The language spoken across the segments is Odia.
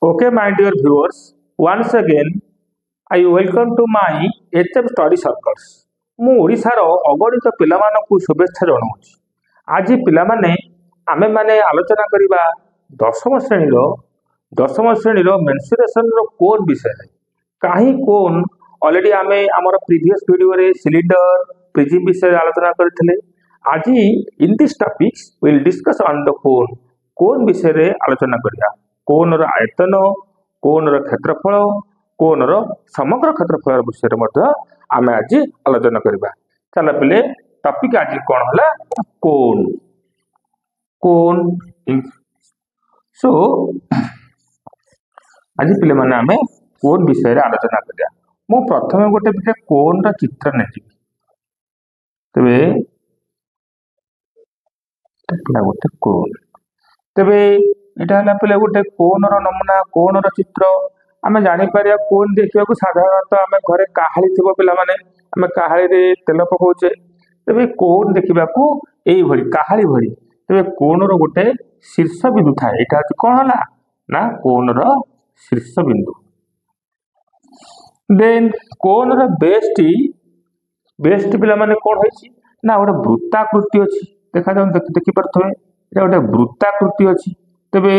Okay, my dear viewers, once again I welcome to my HM Study Circles. ମୁଁ ଓଡ଼ିଶାର ଅଗଣିତ ପିଲାମାନଙ୍କୁ ଶୁଭେଚ୍ଛା ଜଣାଉଛି। ଆଜି ପିଲାମାନେ ଆମେମାନେ ଆଲୋଚନା କରିବା ଦଶମ ଶ୍ରେଣୀର ମେନ୍ସୁରେସନର କୋନ୍ ବିଷୟରେ। କାହିଁ କୋନ୍ ଅଲରେଡି ଆମେ ଆମର ପ୍ରିଭିୟସ୍ ଭିଡ଼ିଓରେ ସିଲିଣ୍ଡର ପ୍ରିଜିମ୍ ବିଷୟରେ ଆଲୋଚନା କରିଥିଲେ। ଆଜି in this topics will discuss on the cone ବିଷୟରେ ଆଲୋଚନା କରିବା। କୋନ୍ର ଆୟତନ, କୋନ୍ର କ୍ଷେତ୍ରଫଳ, କୋନ୍ର ସମଗ୍ର କ୍ଷେତ୍ରଫଳ ବିଷୟରେ ମଧ୍ୟ ଆମେ ଆଜି ଆଲୋଚନା କରିବା। ଚାଲ ପିଲେ ଟପିକ୍ ଆଜି କ'ଣ ହେଲା? କୋନ୍। ସୋ ଆଜି ପିଲାମାନେ ଆମେ କୋନ୍ ବିଷୟରେ ଆଲୋଚନା କରିବା। ମୁଁ ପ୍ରଥମେ ଗୋଟେ କୋନ୍ର ଚିତ୍ର ନେଇଯିବି। ତେବେ ଗୋଟେ କୋନ୍, ତେବେ ଏଇଟା ହେଲା ପିଲା ଗୋଟେ କୋନ୍ର ନମୁନା, କୋନ୍ର ଚିତ୍ର। ଆମେ ଜାଣିପାରିବା କୋନ୍ ଦେଖିବାକୁ ସାଧାରଣତଃ ଆମେ ଘରେ କାହାଳି ଥିବ ପିଲାମାନେ, ଆମେ କାହାଳିରେ ତେଲ ପକାଉଛେ। ତେବେ କୋନ୍ ଦେଖିବାକୁ ଏଇଭଳି କାହାଳି ଭଳି। ତେବେ କୋନ୍ର ଗୋଟେ ଶୀର୍ଷ ବିନ୍ଦୁ ଥାଏ। ଏଇଟା ହଉଛି କ'ଣ ହେଲା ନା କୋନ୍ର ଶୀର୍ଷ ବିନ୍ଦୁ। ଦେନ୍ କୋନ୍ର ବେଷ୍ଟି ପିଲାମାନେ କ'ଣ ହେଇଛି ନା ଗୋଟେ ବୃତ୍ତାକୃତି ଅଛି। ଦେଖାଯାଉ ଦେଖିପାରୁଥିବେ ଏଇଟା ଗୋଟେ ବୃତ୍ତାକୃତି ଅଛି। ତେବେ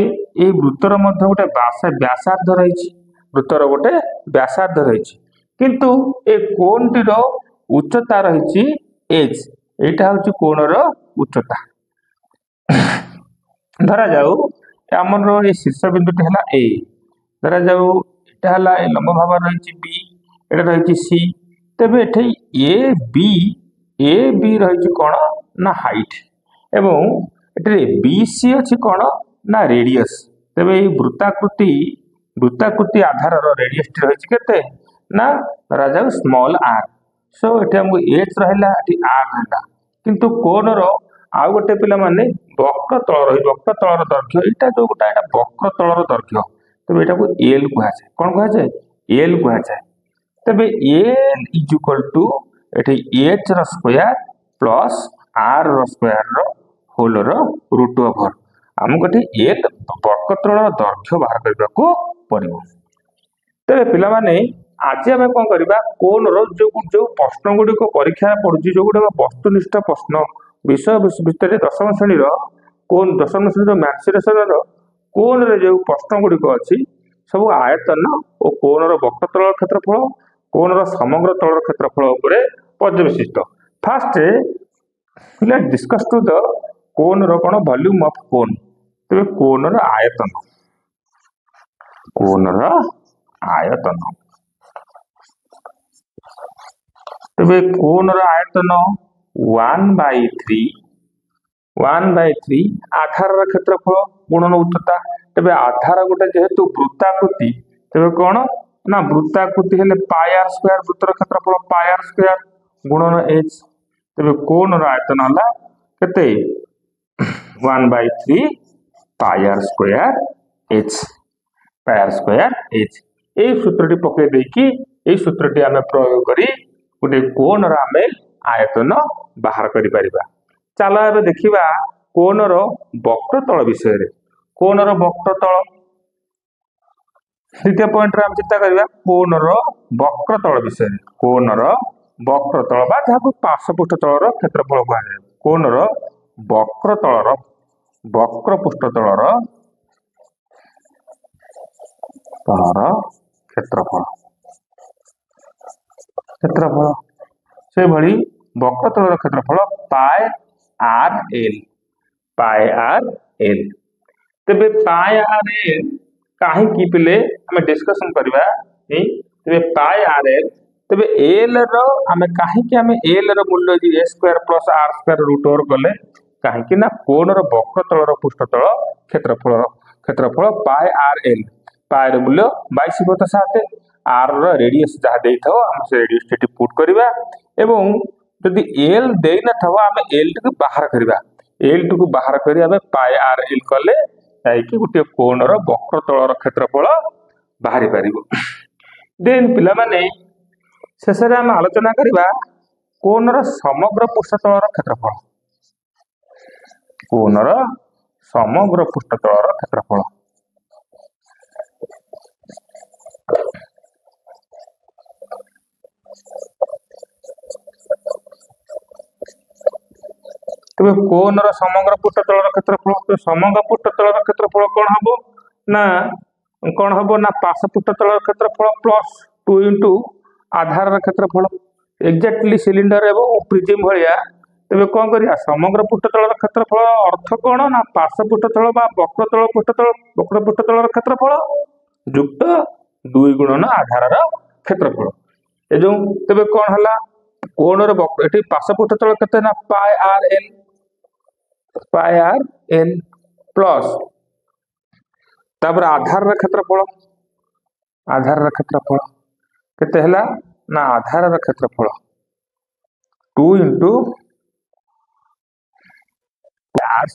ଏଇ ବୃତ୍ତର ମଧ୍ୟ ଗୋଟେ ବ୍ୟାସାର୍ଦ୍ଧ ରହିଛି। ବୃତ୍ତର ଗୋଟେ ବ୍ୟାସାର୍ଦ୍ଧ ରହିଛି, କିନ୍ତୁ ଏ କୋନ୍ଟିର ଉଚ୍ଚତା ରହିଛି h। ଏଇଟା ହଉଛି କୋନ୍ର ଉଚ୍ଚତା। ଧରାଯାଉ ଆମର ଏ ଶୀର୍ଷ ବିନ୍ଦୁଟି ହେଲା a। ଧରାଯାଉ ଏଇଟା ହେଲା ଏ ଲମ୍ବ ଭାଗ ରହିଛି b, ଏଇଟା ରହିଛି c। ତେବେ ଏଠି ଏ ବି ରହିଛି କ'ଣ ନା ହାଇଟ୍, ଏବଂ ଏଠାରେ BC ଅଛି କ'ଣ ନା ରେଡିୟସ୍। ତେବେ ଏଇ ବୃତ୍ତାକୃତି ଆଧାରର ରେଡିୟସଟି ରହିଛି କେତେ ନା ଧରାଯାଉ ସ୍ମଲ୍ r। ସୋ ଏଠି ଆମକୁ h ରହିଲା, ଏଠି r ରହିଲା। କିନ୍ତୁ କୋନ୍ର ଆଉ ଗୋଟେ ପିଲାମାନେ ବକ୍ର ତଳର ଦୈର୍ଘ୍ୟ, ଏଇଟା ଯୋଉଟା ଏଇଟା ବକ୍ର ତଳର ଦୈର୍ଘ୍ୟ। ତେବେ ଏଇଟାକୁ L କୁହାଯାଏ। କ'ଣ କୁହାଯାଏ? L କୁହାଯାଏ। ତେବେ L ଇଜ ଇକ୍ୱାଲ ଟୁ ଏଠି h ର ସ୍କୋୟାର ପ୍ଲସ୍ r ର ସ୍କୋୟାର ହୋଲର ରୁଟ୍ ଓଭର। ଆମକୁ ଏଠି L ବକ୍ରତଳର ଦୈର୍ଘ୍ୟ ବାହାର କରିବାକୁ ପଡ଼ିବ। ତେବେ ପିଲାମାନେ ଆଜି ଆମେ କ'ଣ କରିବା? କୋନ୍ର ଯୋଉ ପ୍ରଶ୍ନ ଗୁଡ଼ିକ ପରୀକ୍ଷାରେ ପଡୁଛି, ଯୋଉଗୁଡିକ ବସ୍ତୁନିଷ୍ଠ ପ୍ରଶ୍ନ ବିଷୟ ଭିତରେ ଦଶମ ଶ୍ରେଣୀର ମ୍ୟାନ୍ସୁରେସନର କୋନ୍ରେ ଯୋଉ ପ୍ରଶ୍ନ ଗୁଡ଼ିକ ଅଛି, ସବୁ ଆୟତନ ଓ କୋନ୍ର ବକ୍ରତଳର କ୍ଷେତ୍ରଫଳ, କୋନ୍ର ସମଗ୍ର ତଳର କ୍ଷେତ୍ରଫଳ ଉପରେ ପର୍ଯ୍ୟବେସିତ। First let's discuss to the କୋନ୍ର କ'ଣ ଭଲ୍ୟୁମ୍ ଅଫ୍ କୋନ୍। ତେବେ କୋନ୍ର ଆୟତନ, ତେବେ କୋନ୍ର ଆୟତନ 1/3 ଆଧାରର କ୍ଷେତ୍ରଫଳ ଗୁଣନ ଉଚ୍ଚତା। ତେବେ ଆଧାର ଗୋଟେ ଯେହେତୁ ବୃତ୍ତାକୃତି, ତେବେ କ'ଣ ନା ବୃତ୍ତାକୃତି ହେଲେ πr ସ୍କୋୟାର, ବୃତ୍ତର କ୍ଷେତ୍ରଫଳ πr ସ୍କୋୟାର ଗୁଣନ h। ତେବେ କୋନ୍ର ଆୟତନ ହେଲା କେତେ? 1/3 πr ସ୍କୋୟାର h। ଏଇ ସୂତ୍ରଟି ପକେଇ ଦେଇକି ଏଇ ସୂତ୍ରଟି ଆମେ ପ୍ରୟୋଗ କରି ଗୋଟେ କୋନ୍ର ଆମେ ଆୟତନ ବାହାର କରିପାରିବା। ଚାଲ ଏବେ ଦେଖିବା କୋନ୍ର ବକ୍ରତଳ ବିଷୟରେ। କୋନ୍ର ବକ୍ରତଳ ଦ୍ୱିତୀୟ ପଏଣ୍ଟରେ ଆମେ ଚିନ୍ତା କରିବା କୋନ୍ର ବକ୍ରତଳ ବିଷୟରେ। କୋନ୍ର ବକ୍ରତଳ ବା ଯାହାକୁ ପାର୍ଶ୍ୱପୃଷ୍ଠତଳର କ୍ଷେତ୍ରଫଳ କୁହାଯାଏ। କୋନ୍ର ବକ୍ରପୃଷ୍ଠତଳର କ୍ଷେତ୍ରଫଳ ସେଭଳି ବକ୍ରତଳର କ୍ଷେତ୍ରଫଳ πrl। ତେବେ πrl କାହିଁକି ପିଲେ ଆମେ ଡିସ୍କସନ କରିବା। ତେବେ πrl, ତେବେ l ର ଆମେ କାହିଁକି l ର ମୂଲ୍ୟ a square plus r square root over କଲେ? କାହିଁକି ନା କୋନ୍ର ବକ୍ରତଳର ପୃଷ୍ଠତଳ କ୍ଷେତ୍ରଫଳ πrl। ର ମୂଲ୍ୟ 22/7, r ର ରେଡିୟସ୍ ଯାହା ଦେଇଥାଉ ଆମେ ସେ ରେଡିୟସ୍ ଟି ପୁଟ୍ କରିବା, ଏବଂ ଯଦି l ଦେଇନଥାଉ ଆମେ l ଟିକୁ ବାହାର କରିବା। l ଟିକୁ ବାହାର କରି ଆମେ πrl କଲେ ଯାଇକି ଗୋଟିଏ କୋନ୍ର ବକ୍ରତଳର କ୍ଷେତ୍ରଫଳ ବାହାରି ପାରିବ। ଦେନ୍ ପିଲାମାନେ ଶେଷରେ ଆମେ ଆଲୋଚନା କରିବା କୋନ୍ର ସମଗ୍ର ପୃଷ୍ଠତଳର କ୍ଷେତ୍ରଫଳ। କୋନ୍ର ସମଗ୍ର ପୃଷ୍ଠତଳର କ୍ଷେତ୍ରଫଳ तेबे कोनर समग्र पृष्ठतलर क्षेत्रफल तो समग्र पृष्ठतलर क्षेत्रफल कौन हबो ना कौन हबो ना पार्श्व पृष्ठतलर क्षेत्रफल प्लस 2 इंटू आधार क्षेत्रफल एक्जाक्टली सिलिंडर एवं प्रिज्म भलिया तेबे कौन करिया समग्र पृष्ठतलर क्षेत्रफल अर्थ कौन ना पार्श्व पृष्ठतल बा वक्रतल पृष्ठतलर क्षेत्रफल युक्त 2 गुणन आधारर क्षेत्रफल ए जो तेबे कौन हला कोणर एठी पार्श्व पृष्ठतल केते ना पाई आर एल प्लस तापर आधार क्षेत्रफल केते हला ना आधार क्षेत्रफल 2 इंटू पायर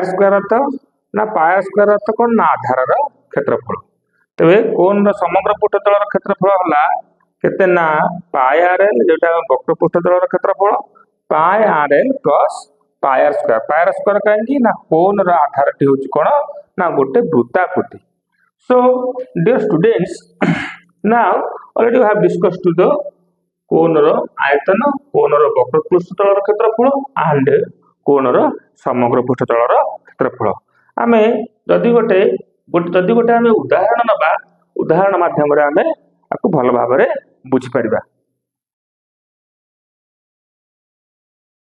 स्क्वायर अर्थ ना पायर स्क्वायर अर्थ कौन ना आधार क्षेत्रफल तेबे कोन समग्र पृष्ठतलर क्षेत्रफल हला केते ना पाई आर एल जेटा वक्र पृष्ठतलर क्षेत्रफल pi r l plus pi r square कहीं ना कोन आधार टी होची कोन ना गोटे वृत्ताकृति so dear students now already we have discussed to the कोनर आयतन कोनर वक्र पृष्ठतलर क्षेत्रफल एंड कोनर समग्र पृष्ठतलर क्षेत्रफल आमे जदि गोटे आमे उदाहरण नबा उदाहरण माध्यम रे आमे आपको भल भाव बुझी परिबा।